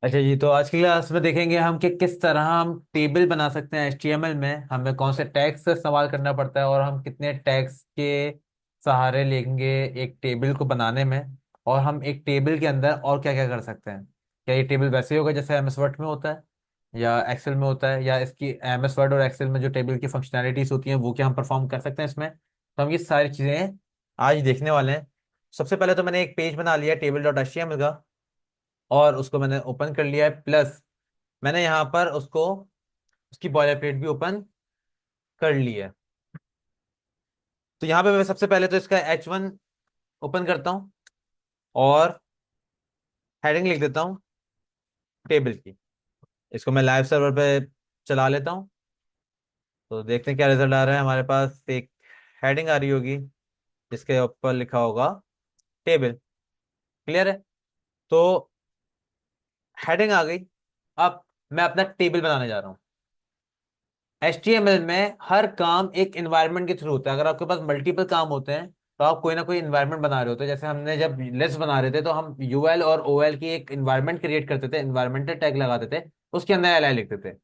अच्छा जी, तो आज की क्लास में देखेंगे हम कि किस तरह हम टेबल बना सकते हैं HTML में। हमें कौन से टैग्स से इस्तेमाल करना पड़ता है और हम कितने टैग्स के सहारे लेंगे एक टेबल को बनाने में। और हम एक टेबल के अंदर और क्या क्या कर सकते हैं। क्या ये टेबल वैसे ही होगा जैसे MS वर्ड में होता है या एक्सेल में होता है, या इसकी MS वर्ड और एक्सेल में जो टेबल की फंक्शनैलिटीज होती हैं वो क्या हम परफॉर्म कर सकते हैं इसमें। तो हम ये सारी चीज़ें आज देखने वाले हैं। सबसे पहले तो मैंने एक पेज बना लिया table.html का, और उसको मैंने ओपन कर लिया है। प्लस मैंने यहाँ पर उसको उसकी बॉयलर प्लेट भी ओपन कर ली है। तो यहाँ पे मैं सबसे पहले तो इसका H1 ओपन करता हूँ और हेडिंग लिख देता हूँ टेबल की। इसको मैं लाइव सर्वर पे चला लेता हूँ। तो देखते हैं क्या रिजल्ट आ रहा है। हमारे पास एक हेडिंग आ रही होगी जिसके ऊपर लिखा होगा टेबल। क्लियर है। तो हेडिंग आ गई। अब मैं अपना टेबल बनाने जा रहा हूँ। HTML में हर काम एक इन्वायरमेंट के थ्रू होता है। अगर आपके पास मल्टीपल काम होते हैं तो आप कोई ना कोई इन्वायरमेंट बना रहे होते हैं। जैसे हमने जब लिस्ट बना रहे थे तो हम UL और OL की एक इन्वायरमेंट क्रिएट करते थे, इन्वायरमेंटल टैग लगाते थे, उसके अंदर LI लिखते थे।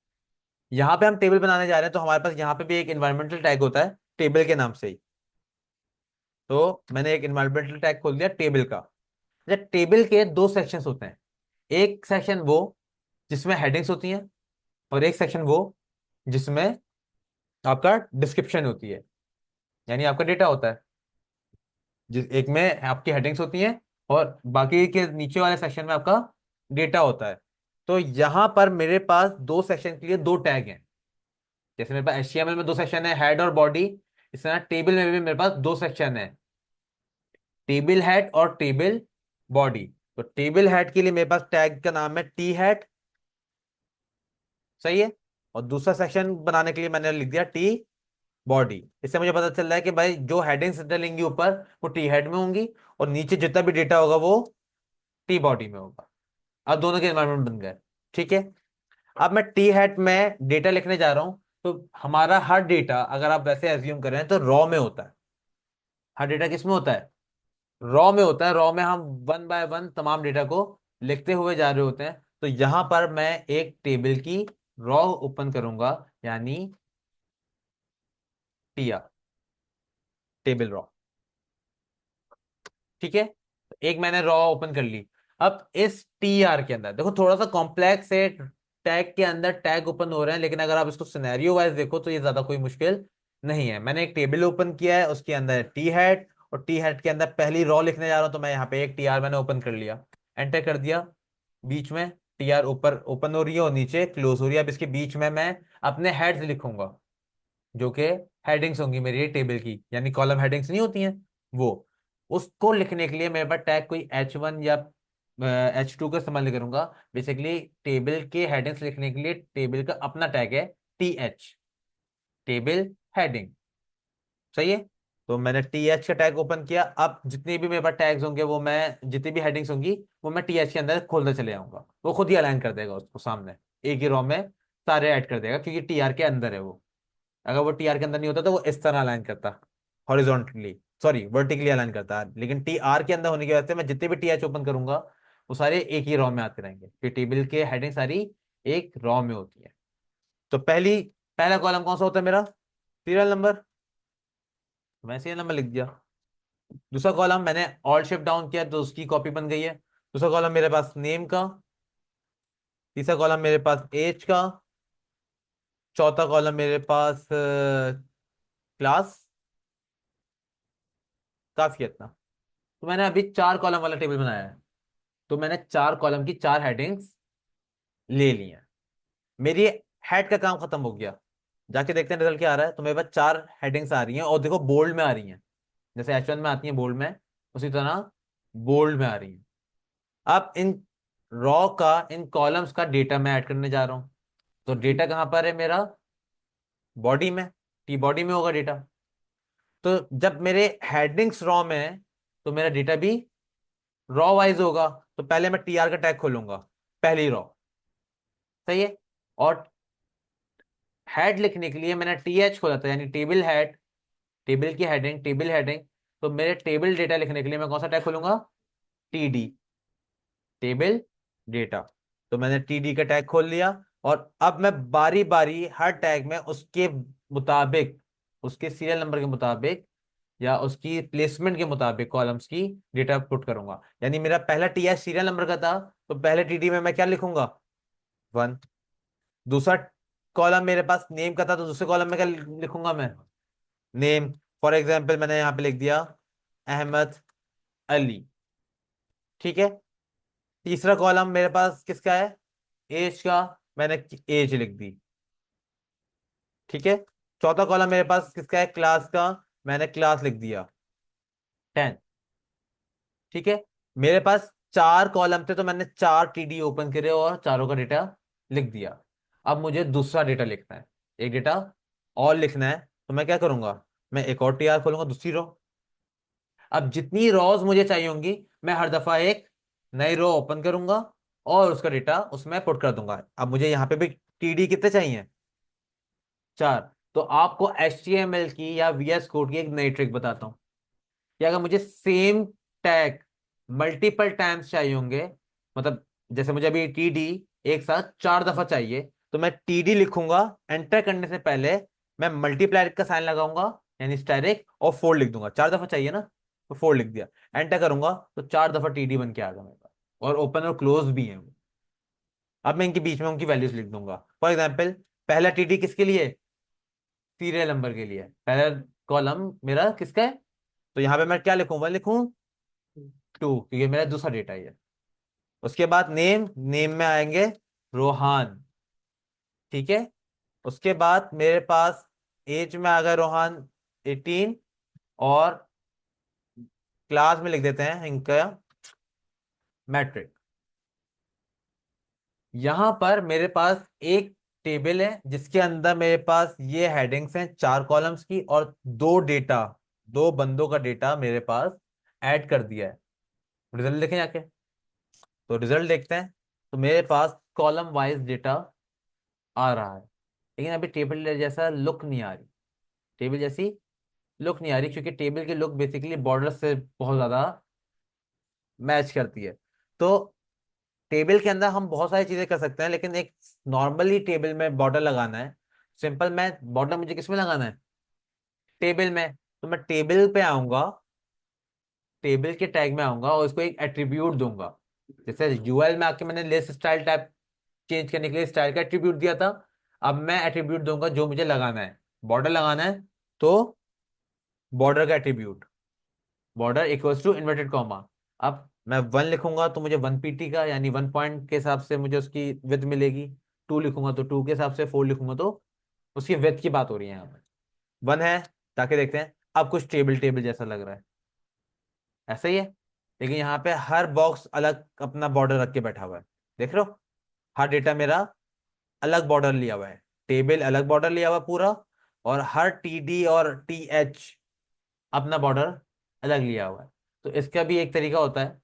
यहाँ पे हम टेबल बनाने जा रहे हैं तो हमारे पास यहाँ पे भी एक इन्वायरमेंटल टैग होता है टेबल के नाम से ही। तो मैंने एक इन्वायरमेंटल टैग खोल दिया टेबल का। अच्छा, टेबल के दो सेक्शंस होते हैं। एक सेक्शन वो जिसमें हेडिंग्स होती हैं, और एक सेक्शन वो जिसमें आपका डिस्क्रिप्शन होती है, यानी आपका डेटा होता है। जिस एक में आपकी हेडिंग्स होती हैं और बाकी के नीचे वाले सेक्शन में आपका डेटा होता है। तो यहां पर मेरे पास दो सेक्शन के लिए दो टैग हैं। जैसे मेरे पास HTML में दो सेक्शन है, हेड और बॉडी। इस तरह टेबल में भी मेरे पास दो सेक्शन है, टेबल हेड और टेबल बॉडी। तो टेबल हेड के लिए मेरे पास टैग का नाम है टी हेड। सही है। और दूसरा सेक्शन बनाने के लिए मैंने लिख दिया टी बॉडी। इससे मुझे पता चल रहा है कि भाई जो हेडिंग्स डलेंगी ऊपर वो टी हेड में होंगी, और नीचे जितना भी डेटा होगा वो टी बॉडी में होगा। अब दोनों के एनवायरमेंट बन गए। ठीक है। अब मैं टी हेड में डेटा लिखने जा रहा हूं। तो हमारा हर डेटा, अगर आप वैसे एज्यूम कर रहे हैं, तो रॉ में होता है। हर डेटा किस में होता है? रॉ में होता है। रॉ में हम वन बाय वन तमाम डेटा को लिखते हुए जा रहे होते हैं। तो यहां पर मैं एक टेबल की रॉ ओपन करूंगा, यानी टीआर, टेबल रॉ। ठीक है। एक मैंने रॉ ओपन कर ली। अब इस टीआर के अंदर देखो, थोड़ा सा कॉम्प्लेक्स है। टैग के अंदर टैग ओपन हो रहे हैं, लेकिन अगर आप इसको सिनेरियो वाइज देखो तो ये ज्यादा कोई मुश्किल नहीं है। मैंने एक टेबल ओपन किया है, उसके अंदर टी हेड, और टी हेड के अंदर पहली रॉ लिखने जा रहा हूं। तो मैं यहाँ पे एक टीआर मैंने ओपन कर लिया, एंटर कर दिया। बीच में टीआर ऊपर ओपन हो रही है और नीचे क्लोज हो रही है। अब इसके बीच में मैं अपने हेड्स लिखूंगा, जो कि हेडिंग्स होंगी मेरी टेबल की, यानी कॉलम हेडिंग्स नहीं होती हैं वो। उसको लिखने के लिए मेरे पास टैग कोई H1 या H2 का इस्तेमाल नहीं करूंगा। बेसिकली टेबल के हेडिंग्स लिखने के लिए टेबल का अपना टैग है TH, टेबल हेडिंग। सही है। तो मैंने TH का टैग ओपन किया। अब जितने भी मेरे पास टैग्स होंगे वो मैं, जितनी भी हेडिंग्स होंगी वो मैं TH के अंदर खोलते चले जाऊंगा। वो खुद ही अलाइन कर देगा उसको सामने, एक ही रो में सारे ऐड कर देगा, क्योंकि TR के अंदर है वो। अगर वो टीआर के अंदर नहीं होता तो वो इस तरह अलाइन करता, हॉरिजॉन्टली, सॉरी वर्टिकली अलाइन करता है। लेकिन टीआर के अंदर होने की वजह से मैं जितने भी TH ओपन करूंगा वो सारे एक ही रॉ में आते रहेंगे, कि टेबल के हेडिंग सारी एक रॉ में होती है। तो पहला कॉलम कौन सा होता है मेरा? Serial number. मैं सीरियल नंबर लिख दिया। दूसरा कॉलम मैंने ऑल्ट शिफ्ट डाउन किया तो उसकी कॉपी बन गई है। दूसरा कॉलम मेरे पास नेम का। तीसरा कॉलम मेरे पास एज का। चौथा कॉलम मेरे पास क्लास। काफी है इतना। तो मैंने अभी चार कॉलम वाला टेबल बनाया है। तो मैंने चार कॉलम की चार हेडिंग्स ले ली हैं। मेरी हेड का काम खत्म हो गया। जाके देखते हैं रिजल्ट क्या आ रहा है। तो मेरे पास चार हेडिंग्स आ रही हैं, और देखो बोल्ड में आ रही हैं। जैसे H1 में आती हैं बोल्ड में, उसी तरह बोल्ड में आ रही हैं। अब इन रॉ का, इन कॉलम्स का डेटा मैं ऐड करने जा रहा हूं। तो डेटा कहां पर है मेरा? बॉडी में, टी बॉडी में होगा डेटा। तो जब मेरे हेडिंग्स रॉ में है तो मेरा डेटा भी रॉ वाइज होगा। तो पहले मैं TR का टैग खोलूंगा, पहली रॉ। सही है। और हेड लिखने के लिए मैंने TH खोला था, यानी टेबल हेड, टेबल की हेडिंग, टेबल हेडिंग। तो मेरे टेबल डेटा लिखने के लिए मैं कौन सा टैग खोलूंगा? TD, table data. तो मैंने टीडी का टैग खोल लिया, और अब मैं बारी बारी हर टैग में उसके मुताबिक, उसके सीरियल नंबर के मुताबिक या उसकी प्लेसमेंट के मुताबिक कॉलम्स की डेटा पुट करूंगा। यानी मेरा पहला टी एच सीरियल नंबर का था, तो पहले टीडी में मैं क्या लिखूंगा, 1। दूसरा कॉलम मेरे पास नेम का था, तो दूसरे कॉलम में क्या लिखूंगा मैं, नेम। फॉर एग्जाम्पल मैंने यहाँ पे लिख दिया अहमद अली। ठीक है। तीसरा कॉलम मेरे पास किसका है, एज का, मैंने एज लिख दी। ठीक है। चौथा कॉलम मेरे पास किसका है, क्लास का, मैंने क्लास लिख दिया, 10। ठीक है। मेरे पास चार कॉलम थे, तो मैंने चार टीडी ओपन करे और चारों का डेटा लिख दिया। अब मुझे दूसरा डेटा लिखना है, एक डेटा और लिखना है, तो मैं क्या करूंगा, मैं एक और टीआर खोलूंगा, दूसरी रो। अब जितनी रॉज मुझे चाहिए होंगी, मैं हर दफा एक नई रो ओपन करूंगा और उसका डेटा उसमें पुट कर दूंगा। अब मुझे यहाँ पे भी टीडी कितने चाहिए, चार। तो आपको HTML की या VS कोड की एक नई ट्रिक बताता हूँ, कि अगर मुझे सेम टैग मल्टीपल टाइम्स चाहिए होंगे, मतलब जैसे मुझे अभी टीडी एक साथ चार दफा चाहिए, तो मैं टीडी लिखूंगा, एंटर करने से पहले मैं मल्टीप्लाई का साइन लगाऊंगा, यानी स्टेरिक, और फोर लिख दूंगा। चार दफा चाहिए ना, तो फोर लिख दिया, एंटर करूंगा, तो चार दफा टीडी बन के आ गया मेरे पास, और ओपन और क्लोज भी है वो। अब मैं इनके बीच में उनकी वैल्यूज लिख दूंगा। फॉर एग्जाम्पल, पहला टीडी किसके लिए, सीरियल नंबर के लिए, पहला कॉलम मेरा किसका है, तो यहां पे मैं क्या लिखूं, वन लिखूं, टू, क्योंकि मेरा दूसरा डेटा ही है। उसके बाद नेम, नेम में आएंगे रोहान। ठीक है। उसके बाद मेरे पास एज में आ गया रोहान 18, और क्लास में लिख देते हैं इनका मैट्रिक। यहां पर मेरे पास एक टेबल है जिसके अंदर मेरे पास ये हेडिंग्स हैं चार कॉलम्स की, और दो डेटा, दो बंदों का डेटा मेरे पास ऐड कर दिया है। रिजल्ट देखें जाके, तो रिजल्ट देखते हैं। तो मेरे पास कॉलम वाइज डेटा आ रहा है, लेकिन अभी टेबल जैसा लुक नहीं आ रही, टेबल जैसी लुक नहीं आ रही, क्योंकि टेबल की लुक बेसिकली बॉर्डर से बहुत ज्यादा मैच करती है। तो टेबल के अंदर हम बहुत सारी चीजें कर सकते हैं, लेकिन एक नॉर्मली टेबल में बॉर्डर लगाना है, सिंपल, मैं बॉर्डर मुझे किस में लगाना है, टेबल में। तो मैं टेबल पे आऊंगा, टेबल के टैग में आऊंगा और इसको एक एट्रीब्यूट दूंगा। जैसे यूएल में आके मैंने लिस्ट स्टाइल टाइप चेंज करने के लिए स्टाइल का एट्रीब्यूट दिया था, अब मैं एट्रीब्यूट दूंगा जो मुझे लगाना है, बॉर्डर लगाना है, तो बॉर्डर का attribute, border equals to inverted comma. अब मैं वन लिखूंगा तो मुझे वन पीटी का, यानी वन पॉइंट के हिसाब से मुझे उसकी विड्थ मिलेगी। टू लिखूंगा तो टू के हिसाब से, फोर लिखूंगा तो उसकी विड्थ की बात हो रही है यहाँ पे। वन है, ताकि देखते हैं, अब कुछ टेबल टेबल जैसा लग रहा है, ऐसा ही है, लेकिन यहाँ पे हर बॉक्स अलग अपना बॉर्डर रख के बैठा हुआ है। देख रहे हो, हर डेटा मेरा अलग बॉर्डर लिया हुआ है, टेबल अलग बॉर्डर लिया हुआ है पूरा, और हर टीडी और टीएच अपना बॉर्डर अलग लिया हुआ है। तो इसका भी एक तरीका होता है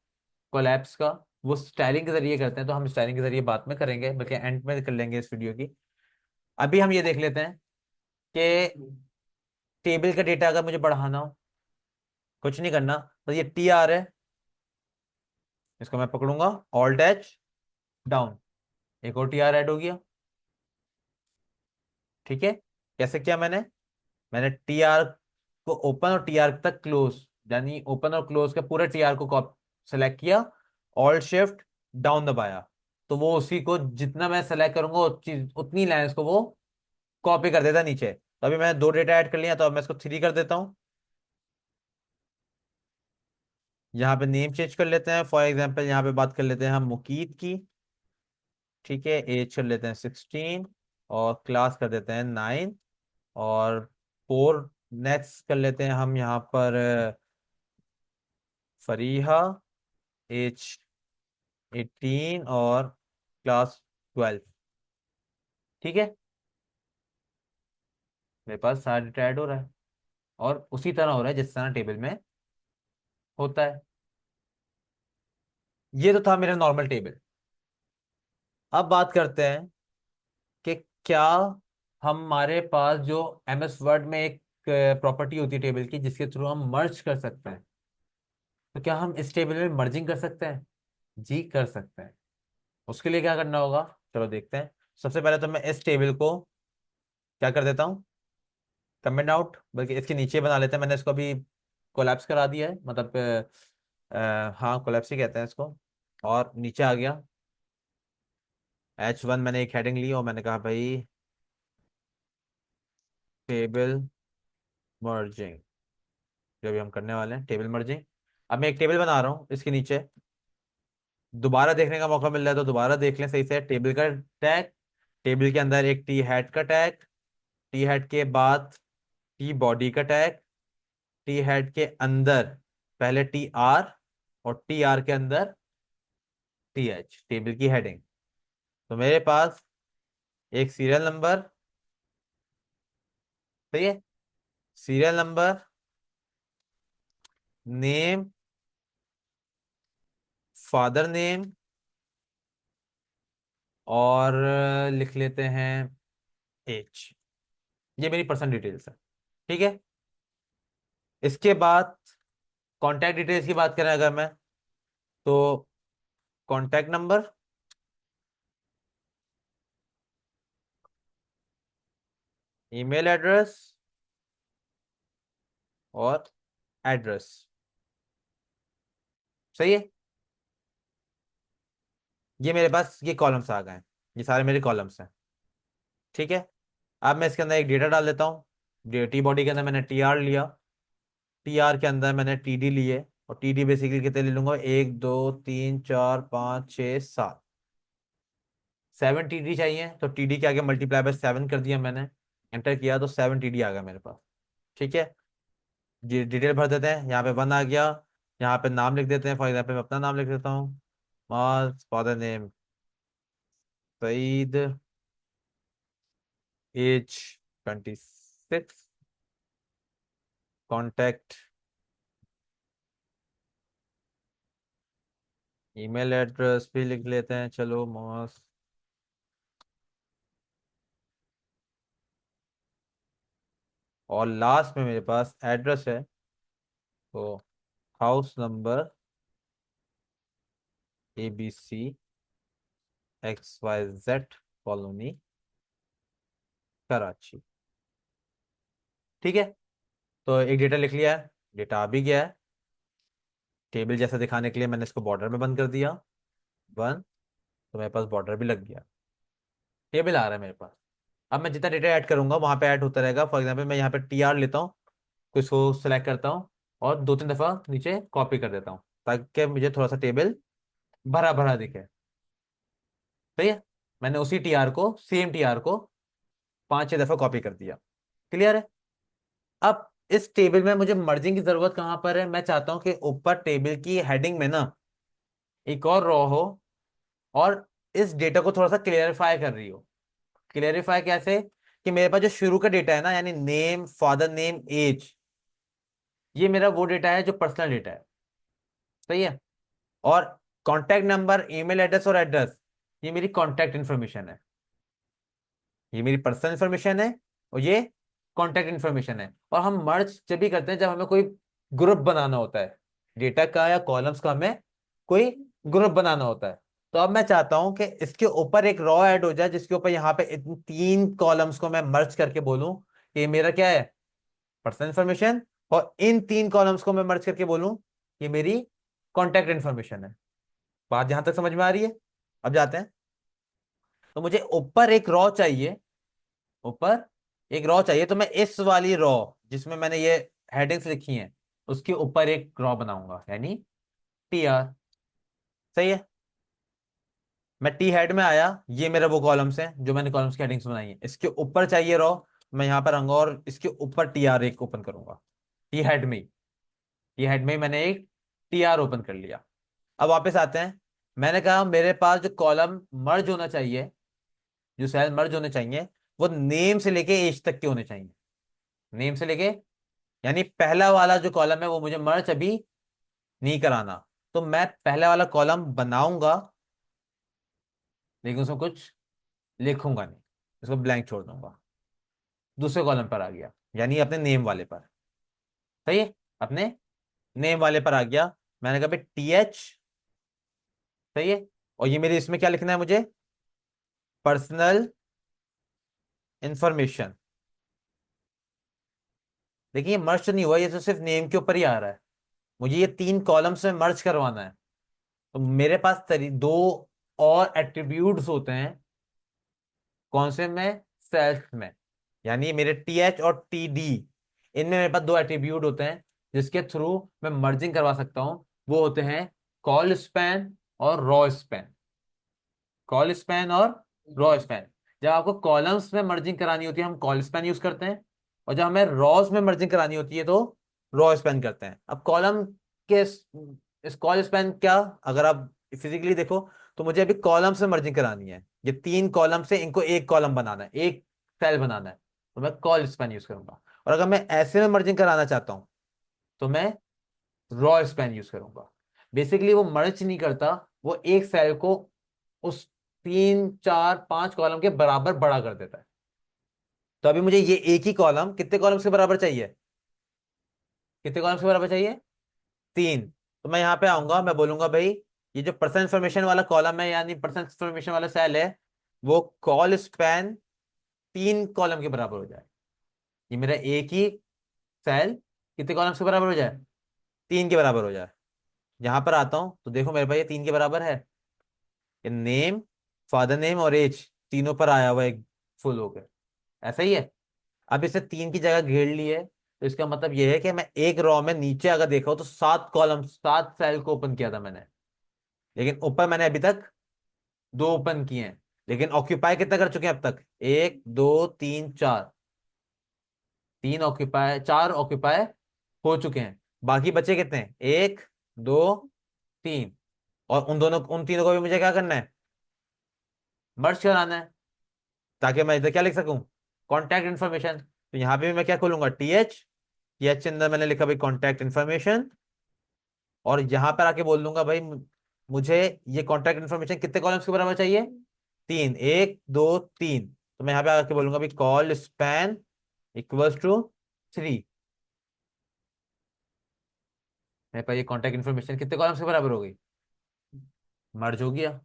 कोलैप्स का, वो स्टाइलिंग के जरिए करते हैं, तो हम स्टाइलिंग के जरिए बाद में करेंगे, बल्कि एंड में कर लेंगे इस वीडियो की। अभी हम ये देख लेते हैं कि टेबल का डेटा अगर मुझे बढ़ाना हो, कुछ नहीं करना, तो ये टी आर है, इसको मैं पकड़ूंगा, ऑल्ट एच डाउन, एक और टी आर ऐड हो गया। ठीक है। कैसे किया मैंने, मैंने टी आर को ओपन और टी आर तक क्लोज, यानी ओपन और क्लोज का पूरे टी आर को सेलेक्ट किया, ऑल्ट शिफ्ट डाउन दबाया, तो वो उसी को जितना मैं सेलेक्ट करूंगा उतनी लाइंस को वो कॉपी कर देता नीचे। तो अभी मैंने दो डेटा ऐड कर लिया, तो अब मैं इसको थ्री कर देता हूँ। यहाँ पे नेम चेंज कर लेते हैं, फॉर एग्जाम्पल यहाँ पे बात कर लेते हैं हम मुकीत की। ठीक है। एज कर लेते हैं 16, और क्लास कर देते हैं 9, और फोर नेक्स्ट कर लेते हैं हम यहाँ पर फरीहा, एज 18, और क्लास 12। ठीक है। मेरे पास सारा डेटा ऐड हो रहा है, और उसी तरह हो रहा है जिस तरह टेबल में होता है। ये तो था मेरा नॉर्मल टेबल। अब बात करते हैं कि क्या हमारे पास जो MS वर्ड में एक प्रॉपर्टी होती है टेबल की, जिसके थ्रू हम मर्ज कर सकते हैं, तो क्या हम इस टेबल में मर्जिंग कर सकते हैं, जी कर सकते हैं। उसके लिए क्या करना होगा, चलो देखते हैं। सबसे पहले तो मैं इस टेबल को क्या कर देता हूँ, कमेंट आउट, बल्कि इसके नीचे बना लेते हैं। मैंने इसको अभी कोलैप्स करा दिया है, मतलब हाँ कोलैप्स ही कहते हैं इसको। और नीचे आ गया H1, मैंने एक हेडिंग ली और मैंने कहा भाई टेबल मर्जिंग, जो भी हम करने वाले हैं टेबल मर्जिंग। अब मैं एक टेबल बना रहा हूँ, इसके नीचे दोबारा देखने का मौका मिल रहा है तो दोबारा देख लें सही से। टेबल का टैग, टेबल के अंदर एक टी हैट का टैग, टी हैट के बाद टी बॉडी का टैग, टी हैट के अंदर पहले टी आर, और टी आर के अंदर टी एच, टेबल की हेडिंग। तो मेरे पास एक सीरियल नंबर, सही है, serial number, name, father name, और लिख लेते हैं एज। ये मेरी पर्सनल डिटेल्स है, ठीक है। इसके बाद कॉन्टैक्ट डिटेल्स की बात करें अगर मैं, तो कॉन्टैक्ट नंबर, ईमेल एड्रेस और एड्रेस, सही है। ये मेरे पास ये कॉलम्स आ गए हैं, ये सारे मेरे कॉलम्स हैं, ठीक है। अब मैं इसके अंदर एक डेटा डाल देता हूँ। टी बॉडी के अंदर मैंने टी आर लिया, टी आर के अंदर मैंने टी डी लिए, और टी डी बेसिकली कितने ले लूंगा, 1 2 3 4 5 6 7, 7 टी डी चाहिए। तो टी डी के आगे मल्टीप्लाई बाय 7 कर दिया मैंने, एंटर किया तो 7 टी डी आ गया मेरे पास, ठीक है। डिटेल भर देते हैं, यहाँ पे 1 आ गया। यहाँ पे नाम लिख देते हैं, फॉर एग्जाम्पल मैं अपना नाम लिख देता हूँ, मास, father name Saeed, age 26, contact, email address भी लिख लेते हैं, चलो मास, और लास्ट में मेरे पास एड्रेस है, तो house number ABC XYZ colony, Karachi, ठीक है। तो एक डेटा लिख लिया है, डेटा आ भी गया है। टेबल जैसा दिखाने के लिए मैंने इसको बॉर्डर में बंद कर दिया, 1, तो मेरे पास बॉर्डर भी लग गया, टेबल आ रहा है मेरे पास। अब मैं जितना डेटा ऐड करूंगा वहां पे ऐड होता रहेगा। फॉर एग्जाम्पल मैं यहाँ पे टी आर लेता हूँ, कुछ को सिलेक्ट करता हूँ और 2 3 दफा नीचे कॉपी कर देता हूँ, ताकि मुझे थोड़ा सा टेबल भरा भरा दिखे, सही है। मैंने उसी टी आर को, सेम टी आर को 5 6 दफा कॉपी कर दिया, क्लियर है। अब इस टेबल में मुझे मर्जिंग की जरूरत कहां पर है, मैं चाहता हूं कि ऊपर टेबल की हेडिंग में ना एक और रो हो, और इस डेटा को थोड़ा सा क्लियरिफाई कर रही हो। क्लियरिफाई कैसे, कि मेरे पास जो शुरू का डेटा है ना, यानी नेम, फादर नेम, एज, ये मेरा वो डेटा है जो पर्सनल डेटा है, सही है। और कॉन्टैक्ट नंबर, ईमेल एड्रेस और एड्रेस, ये मेरी कॉन्टैक्ट इन्फॉर्मेशन है, ये मेरी पर्सनल इन्फॉर्मेशन है, और ये कॉन्टैक्ट इन्फॉर्मेशन है। और हम मर्ज जब भी करते हैं जब हमें कोई ग्रुप बनाना होता है, डेटा का या कॉलम्स का हमें कोई ग्रुप बनाना होता है। तो अब मैं चाहता हूं कि इसके ऊपर एक रॉ ऐड हो जाए, जिसके ऊपर यहाँ पे इन 3 कॉलम्स को मैं मर्ज करके बोलूं कि ये मेरा क्या है, पर्सनल इन्फॉर्मेशन, और इन 3 कॉलम्स को मैं मर्ज करके बोलूं ये मेरी कॉन्टैक्ट इन्फॉर्मेशन है। बात यहां तक समझ में आ रही है। अब जाते हैं। तो मुझे ऊपर एक रॉ चाहिए, ऊपर एक रॉ चाहिए, तो मैं इस वाली रॉ जिसमें मैंने ये हेडिंग्स लिखी हैं उसके ऊपर एक रॉ बनाऊंगा, यानी टी आर, सही है। मैं टी हेड में आया, ये मेरा वो कॉलम्स है जो मैंने कॉलम्स की हेडिंग्स बनाई है, इसके ऊपर चाहिए रॉ, मैं यहां पर आऊंगा और इसके ऊपर टी आर एक ओपन करूंगा, टी हेड में ही, टी हेड में ही मैंने एक टी आर ओपन कर लिया। अब वापस आते हैं। मैंने कहा मेरे पास जो कॉलम मर्ज होना चाहिए, जो सेल मर्ज होने चाहिए, वो नेम से लेके एज तक के होने चाहिए, नेम से लेके, यानी पहला वाला जो कॉलम है वो मुझे मर्ज अभी नहीं कराना। तो मैं पहला वाला कॉलम बनाऊंगा, लेकिन उसमें कुछ लिखूंगा नहीं, इसको ब्लैंक छोड़ दूंगा। दूसरे कॉलम पर आ गया, यानी अपने नेम वाले पर, सही है, अपने नेम वाले पर आ गया। मैंने कहा टी एच, सही है, और ये मेरे इसमें क्या लिखना है मुझे, पर्सनल इंफॉर्मेशन। देखिए ये मर्ज तो नहीं हुआ, ये तो सिर्फ नेम के ऊपर ही आ रहा है। मुझे ये 3 कॉलम्स में मर्ज करवाना है। तो मेरे पास दो और एट्रीब्यूट्स होते हैं। कौन से में, सेल्फ में। यानी मेरे टी एच और टी डी, इनमें मेरे पास दो एट्रीब्यूट होते हैं जिसके थ्रू मैं मर्जिंग करवा सकता हूं। वो होते हैं कॉल स्पैन और रॉ स्पैन। कॉल स्पैन और रॉ स्पैन। जब आपको कॉलम्स में मर्जिंग करानी होती है हम कॉल स्पैन यूज करते हैं, और जब हमें रॉज में मर्जिंग करानी होती है तो रॉ स्पैन करते हैं। अब कॉलम के इस कॉल स्पैन क्या, अगर आप फिजिकली देखो तो मुझे अभी कॉलम से मर्जिंग करानी है। ये 3 कॉलम से इनको एक कॉलम बनाना है, एक सेल बनाना है, तो मैं कॉल स्पैन यूज करूंगा। और अगर मैं ऐसे में मर्जिंग कराना चाहता हूं तो मैं रॉ स्पैन यूज करूंगा। बेसिकली वो मर्ज नहीं करता, वो एक सेल को उस 3 4 5 कॉलम के बराबर बड़ा कर देता है। तो अभी मुझे ये एक ही कॉलम कितने कॉलम्स के बराबर चाहिए, कितने कॉलम्स के बराबर चाहिए, 3। तो मैं यहाँ पे आऊंगा, मैं बोलूंगा भाई ये जो पर्सन इंफॉर्मेशन वाला कॉलम है यानी पर्सन इंफॉर्मेशन वाला सेल है, वो कॉल स्पैन 3 कॉलम के बराबर हो जाए। ये मेरा एक ही सेल कितने कॉलम्स के बराबर हो जाए, 3 के बराबर हो जाए। यहां पर आता हूं तो देखो मेरे पास ये 3 के बराबर है। ये नेम, फादर नेम और एज तीनों पर आया हुआ है फुल हो गया। ऐसा ही है। अब इसे 3 की जगह घेर ली है, तो इसका मतलब यह है कि मैं एक रॉ में नीचे अगर देखा हो तो 7 कॉलम 7 सेल को ओपन किया था मैंने, लेकिन ऊपर मैंने अभी तक 2 ओपन किए हैं। लेकिन ऑक्यूपाई कितना कर चुके हैं अब तक, 1 2 3 4, 3 ऑक्यूपाई 4 ऑक्यूपाई हो चुके हैं। बाकी बचे कितने हैं, 1 2 3। और उन दोनों उन तीनों को भी मुझे क्या करना है, मर्ज कराना है, ताकि मैं इधर क्या लिख सकूं, कॉन्टैक्ट इन्फॉर्मेशन। तो यहां पे भी मैं क्या खोलूंगा, टी एच के अंदर मैंने लिखा भाई कॉन्टैक्ट इन्फॉर्मेशन। और यहां पर आके बोल दूंगा भाई मुझे ये कॉन्टैक्ट इन्फॉर्मेशन कितने कॉलम्स के बराबर चाहिए, 3, 1 2 3। तो मैं यहाँ पे आके बोलूंगा भाई कॉल स्पैन इक्वल्स टू 3। मेरे पास ये कॉन्टैक्ट इन्फॉर्मेशन कितने कॉलम्स के बराबर हो गई, मर्ज हो गया।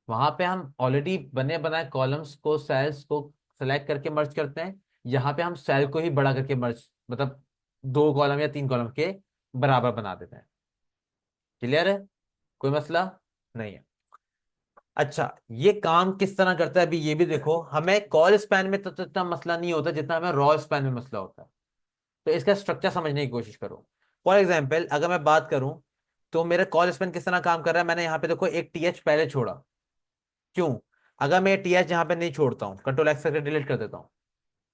वहां पे हम ऑलरेडी बने बनाए कॉलम्स को, सेल्स को सेलेक्ट करके मर्ज करते हैं। यहाँ पे हम सेल को ही बड़ा करके मर्ज, मतलब 2 कॉलम या 3 कॉलम के बराबर बना देते हैं। क्लियर है, कोई मसला नहीं है। अच्छा, ये काम किस तरह करता है अभी ये भी देखो। हमें कॉल स्पैन में तो इतना मसला नहीं होता जितना हमें रॉ स्पैन में मसला होता है। तो इसका स्ट्रक्चर समझने की कोशिश करो। फॉर एग्जाम्पल अगर मैं बात करूं तो मेरा कॉल स्पैन किस तरह काम कर रहा है, मैंने यहाँ पे देखो एक टीएच पहले छोड़ा। क्यों, अगर मैं टीएच यहाँ पे नहीं छोड़ता हूँ, कंट्रोल एक्स करके डिलीट कर देता हूँ,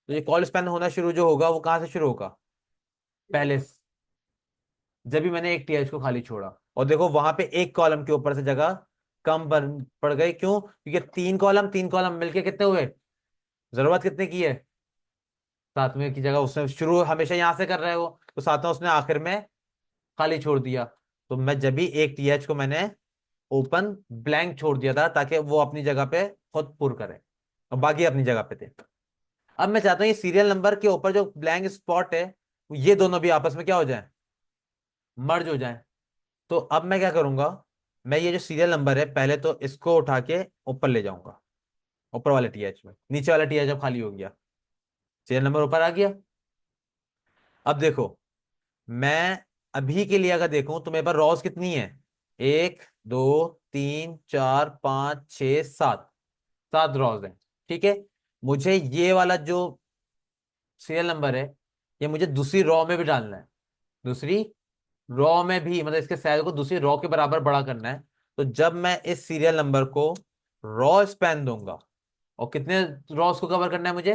तो ये कॉल स्पैन होना शुरू जो होगा वो कहाँ से शुरू होगा, पहले जब भी मैंने एक टीएच को खाली छोड़ा। और देखो वहां पे एक कॉलम के ऊपर से जगह कम पड़ गई, क्यों, क्योंकि 3 कॉलम मिलके कितने हुए, जरूरत कितने की है, 7वें की जगह उसने शुरू हमेशा यहां से कर रहा है वो, तो 7वां उसने आखिर में खाली छोड़ दिया। तो मैं जब भी एक टीएच को मैंने ओपन ब्लैंक छोड़ दिया था ताकि वो अपनी जगह पे खुद पुर करे, और बाकी अपनी जगह पे थे। अब मैं चाहता हूँ ये सीरियल नंबर के ऊपर जो ब्लैंक स्पॉट है ये दोनों भी आपस में क्या हो जाए, मर्ज हो जाए। तो अब मैं क्या करूंगा, मैं ये जो सीरियल नंबर है पहले तो इसको उठा के ऊपर ले जाऊंगा, ऊपर वाले टीएच में, नीचे वाला टीएच जब खाली हो गया, सीरियल नंबर ऊपर आ गया। अब देखो मैं अभी के लिए अगर देखूं तो मेरे पास रॉस कितनी है, 1 2 3 4 5 6 7, 7 रॉस है। ठीक है, मुझे ये वाला जो सीरियल नंबर है ये मुझे दूसरी रॉ में भी डालना है, दूसरी रॉ में भी, मतलब इसके सेल को दूसरी रॉ के बराबर बड़ा करना है। तो जब मैं इस सीरियल नंबर को रॉ स्पैन दूंगा, और कितने रॉस को कवर करना है मुझे,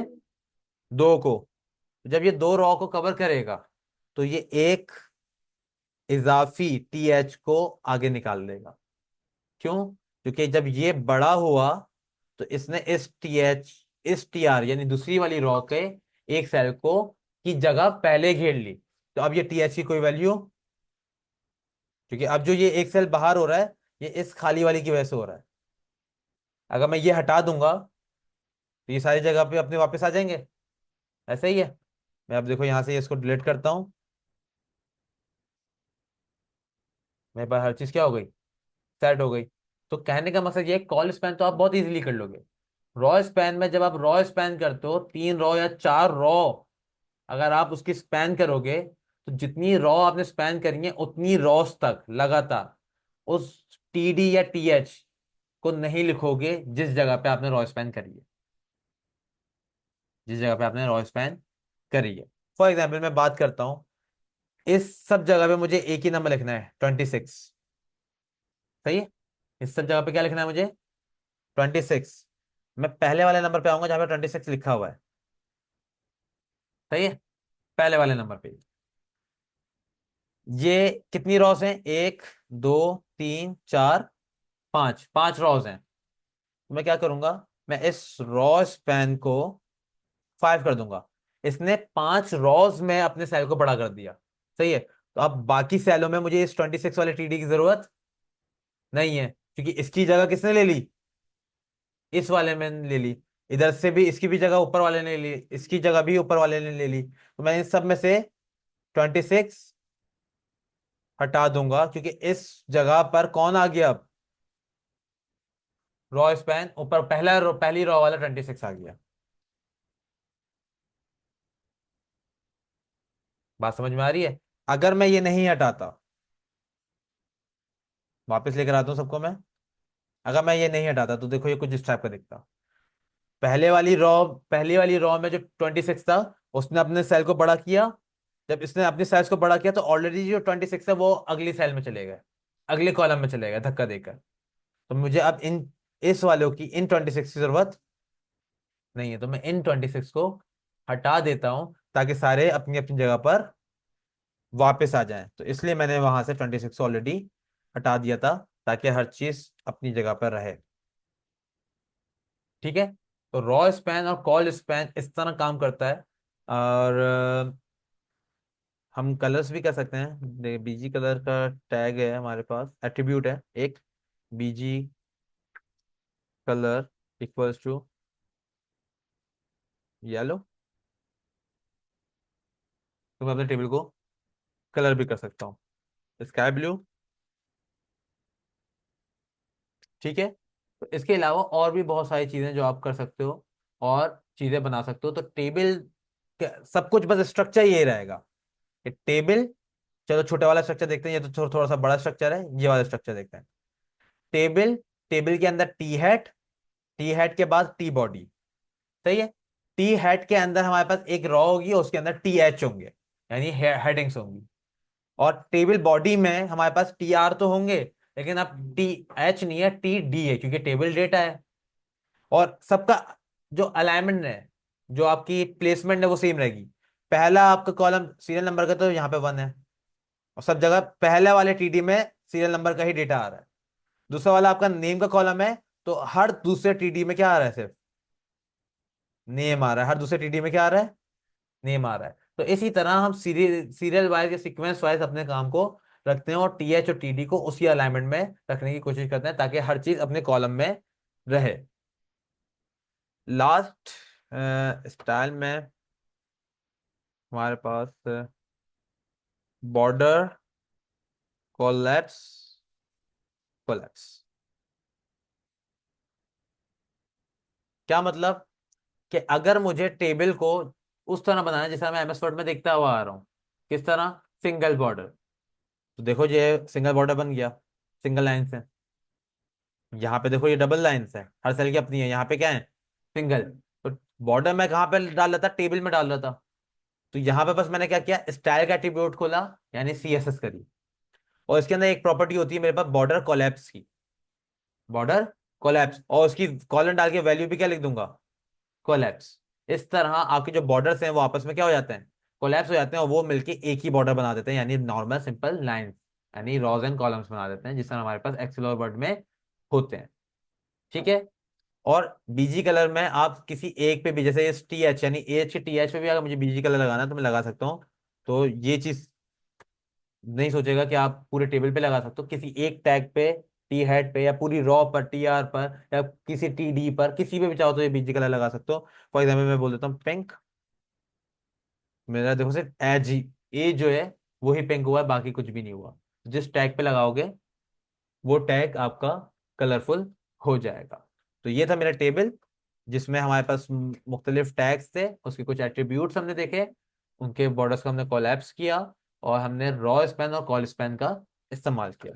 2 को, जब ये 2 रॉ को कवर करेगा तो ये एक इजाफी टीएच को आगे निकाल देगा। क्यों, क्योंकि जब ये बड़ा हुआ तो इसने इस टीएच, इस टीआर यानी दूसरी वाली रॉ के एक सेल को की जगह पहले घेर ली। तो अब ये टीएच की कोई वैल्यू, क्योंकि अब जो ये एक सेल बाहर हो रहा है ये इस खाली वाली की वजह से हो रहा है। अगर मैं ये हटा दूंगा तो ये सारी जगह पे अपने वापस आ जाएंगे। ऐसा ही है। मैं अब देखो यहां से इसको डिलीट करता हूं, मेरे पास हर चीज क्या हो गई, सेट हो गई। तो कहने का मकसद ये है, कॉल स्पैन तो आप बहुत इजीली कर लोगे। रॉ स्पैन में जब आप रॉ स्पैन करते हो, 3 रॉ या 4 रॉ अगर आप उसकी स्पैन करोगे, तो जितनी रॉ आपने स्पैन करी है उतनी रॉस तक लगातार उस टीडी या टीएच को नहीं लिखोगे जिस जगह पे आपने रॉ स्पैन करी है, जिस जगह पे आपने रॉ स्पैन करी है। फॉर एग्जाम्पल मैं बात करता हूं, इस सब जगह पे मुझे एक ही नंबर लिखना है, 26। सही है। इस सब जगह पे क्या लिखना है मुझे? 26। मैं पहले वाले नंबर पे आऊंगा जहां पे 26 लिखा हुआ है। सही है। पहले वाले नंबर पे ये कितनी रॉस हैं? 1 2 3 4 5, 5 रॉस हैं। तो मैं क्या करूंगा, मैं इस रॉ स्पैन को 5 कर दूंगा। इसने 5 रॉज में अपने सेल को बड़ा कर दिया। सही है। तो अब बाकी सेलों में मुझे इस 26 वाले टीडी की जरूरत नहीं है, क्योंकि इसकी जगह किसने ले ली? इस वाले में ले ली। इधर से भी इसकी भी जगह ऊपर वाले ने ले ली, इसकी जगह भी ऊपर वाले ने ले ली। तो मैं इन सब में से 26 हटा दूंगा, क्योंकि इस जगह पर कौन आ गया अब? रॉ स्पैन ऊपर, पहली रॉ वाला 26 आ गया। बात समझ में आ रही है? अगर मैं ये नहीं हटाता, वापस लेकर आता हूं सबको मैं, अगर मैं ये नहीं हटाता तो देखो ये कुछ इस टाइप का दिखता। पहली वाली रॉ में जो 26 था, उसने अपने सेल को बड़ा किया। जब इसने अपने साइज को बड़ा किया तो ऑलरेडी जो 26 है वो अगली सेल में चले गए, अगले कॉलम में चले गए धक्का देकर। तो मुझे अब इन इस वालों की, इन 26 की जरूरत नहीं है, तो मैं इन 26 को हटा देता हूं, ताकि सारे अपनी अपनी जगह पर वापस आ जाएं। तो इसलिए मैंने वहां से 26 ऑलरेडी हटा दिया था, ताकि हर चीज अपनी जगह पर रहे। ठीक है। तो रॉ स्पैन और कॉल स्पैन इस तरह काम करता है। और हम कलर्स भी कर सकते हैं। बीजी कलर का टैग है हमारे पास, एट्रीब्यूट है एक, BG colour equals to yellow. तो मैं अपने टेबल को कलर भी कर सकता हूँ, स्काई ब्लू। ठीक है। तो इसके अलावा और भी बहुत सारी चीजें जो आप कर सकते हो और चीजें बना सकते हो। तो टेबल सब कुछ बस स्ट्रक्चर यही रहेगा, कि टेबल। चलो छोटे वाला स्ट्रक्चर देखते हैं, ये तो थोड़ा सा बड़ा स्ट्रक्चर है, ये वाला स्ट्रक्चर देखते हैं। टेबल, टेबल के अंदर टी हैट, टी हैट के बाद टी बॉडी। सही है। टी हैट के अंदर हमारे पास एक रॉ होगी और उसके अंदर टी एच होंगे, यानी हेडिंग्स होंगी। और टेबल बॉडी में हमारे पास टी आर तो होंगे, लेकिन अब टी एच नहीं है, टी डी है, क्योंकि टेबल डेटा है। और सबका जो अलाइनमेंट है, जो आपकी प्लेसमेंट है, वो सेम रहेगी। पहला आपका कॉलम सीरियल नंबर का, तो यहाँ पे 1 है, और सब जगह पहले वाले टीडी में सीरियल नंबर का ही डेटा आ रहा है। दूसरा वाला आपका नेम का कॉलम है, तो हर दूसरे टीडी में क्या आ रहा है? सिर्फ नेम आ रहा है। हर दूसरे टीडी में क्या आ रहा है? नेम आ रहा है। तो इसी तरह हम सीरियल वाइज या सीक्वेंस वाइज अपने काम को रखते हैं, और टीएच और टीडी को उसी अलाइनमेंट में रखने की कोशिश करते हैं, ताकि हर चीज अपने कॉलम में रहे। लास्ट स्टाइल में हमारे पास बॉर्डर कोलैप्स, कोलैप्स क्या मतलब? कि अगर मुझे टेबल को उस तरह बनाना है जैसा मैं एमएस वर्ड में देखता हुआ आ रहा हूँ, किस तरह? Single border. तो देखो ये सिंगल बॉर्डर बन गया, सिंगल लाइन से। यहाँ पे देखो ये डबल लाइंस है, हर सेल की अपनी है, यहाँ पे क्या है? सिंगल। तो बॉर्डर मैं कहाँ पे डाल रहा था? टेबल में डाल रहा था। तो यहाँ पे बस मैंने क्या किया, स्टाइल का एट्रीब्यूट खोला, यानी सीएसएस करी। और इसके अंदर एक प्रॉपर्टी होती है मेरे पास, बॉर्डर कोलैप्स की, बॉर्डर कोलैप्स, और उसकी कॉलन डाल के वैल्यू भी क्या लिख दूंगा? कोलैप्स। इस तरह आपके जो बॉर्डर्स हैं वो आपस में क्या हो जाते हैं? कोलैप्स हो जाते हैं, और वो मिलके एक ही बॉर्डर बना देते हैं, यानी नॉर्मल सिंपल लाइंस, यानी रॉज एंड कॉलम्स बना देते हैं, जिस तरह हमारे पास एक्सेल और वर्ड में होते हैं। ठीक है। और बीजी कलर में आप किसी एक पे भी, जैसे इस टी एच यानी एच टी एच पे भी अगर मुझे बीजी कलर लगाना है तो मैं लगा सकता हूँ। तो ये चीज नहीं सोचेगा कि आप पूरे टेबल पे लगा सकते हो, किसी एक टैग पे, टी हेड पे, या पूरी रॉ पर, टी आर पर, या किसी टी डी पर, किसी पे भी चाहो तो ये बीजी कलर लगा सकते हो। फॉर एग्जाम्पल मैं बोल देता हूँ पिंक। मेरा देखो सिर्फ एज ही, ए जो है वो ही पिंक हुआ है, बाकी कुछ भी नहीं हुआ। जिस टैग पे लगाओगे वो टैग आपका कलरफुल हो जाएगा। तो ये था मेरा टेबल, जिसमें हमारे पास मुख्तलिफ टैग्स थे, उसके कुछ एट्रीब्यूट्स हमने देखे, उनके बॉर्डर्स को हमने कोलैप्स किया, और हमने रॉ स्पैन और कॉल स्पैन का इस्तेमाल किया।